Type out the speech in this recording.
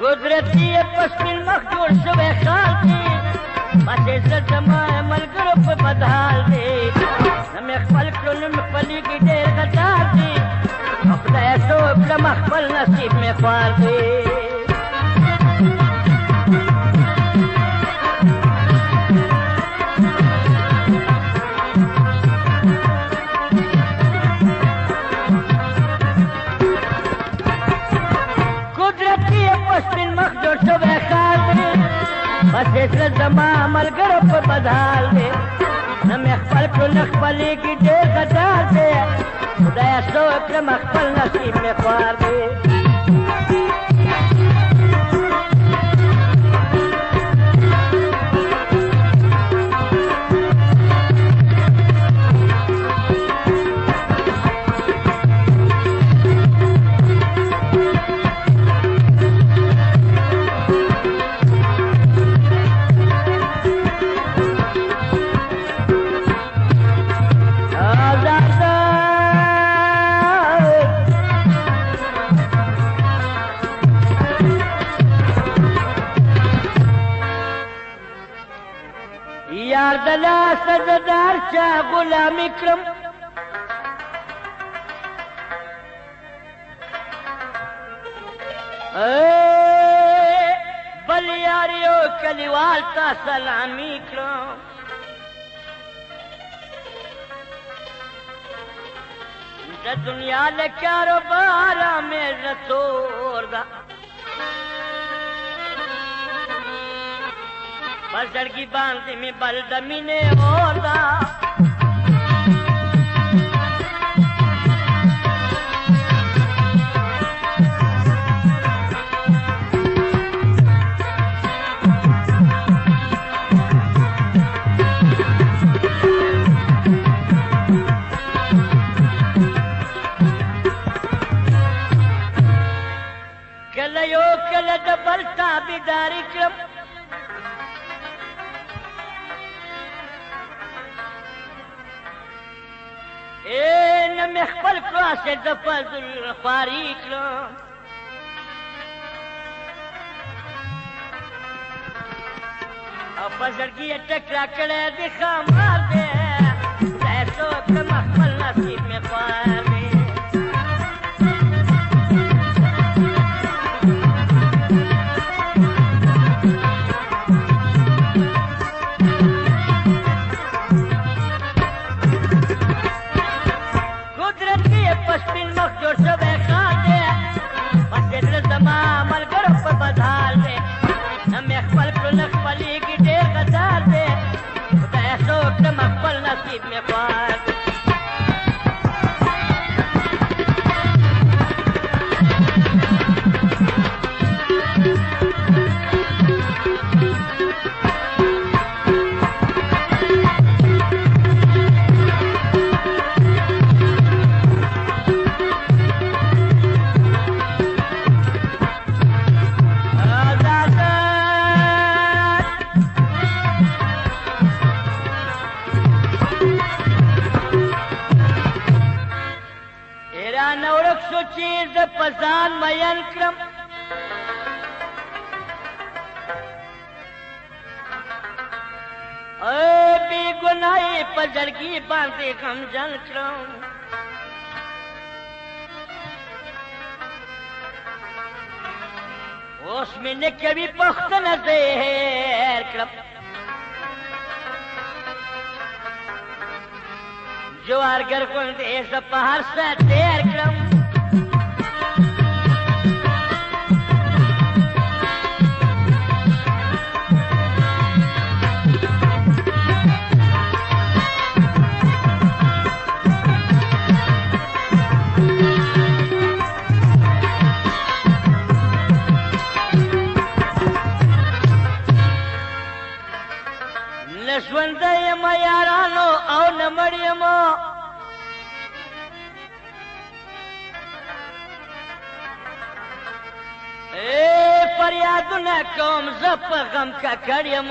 قدرتي پسپین مخ جوړ شوی خال دی پسې زه زما ملګرو په بدحال دی نه مې خپل کړو نه مې خپلېږي ډېر غدار دی او خدایه څه وکړم خپل نصیب مې خوار دی پسې زه زما ملګرو په بدحال دی نه مې خپل کړو نه خپلېږي ډېر غدار دی خدایه څه وکړم خپل نصیب مې خوار دی یار د لاسه زه د هر چا غلامي کړم بل یار یو کلیوال ته سلامي کړم د دنیا له کاروباره مې زړه تور ده بزرگی باندې می بل د مینې اور ده کله یو کله د بل تابعداري کړم نه مې خپل کړاسې د فضل خواري کړم او په زړګي یې ټک راکړی د ښامار دی خدای څه وکړم خپل نصیب مې خوار دی پسپین مخ جوړ شوی خال دی پسې زړه زما ملګرو په بدحال دی نه مې خپل کړو نه خپلېږي ډېر غدار دی خدایه څه وکړم خپل نصیب مې خوار دی نورک شو چې زه په ځان مین کړم بې ګناه په زړګي باندې غمجن کړم اوس مې نه کوي پوښتنه زه یې هېر کړم جوارګر غوندې زه په هر څه تېر کړم نه ژوندی یم یارانو او نه مړ یم فریادونه کوم زه په غم ککړ یم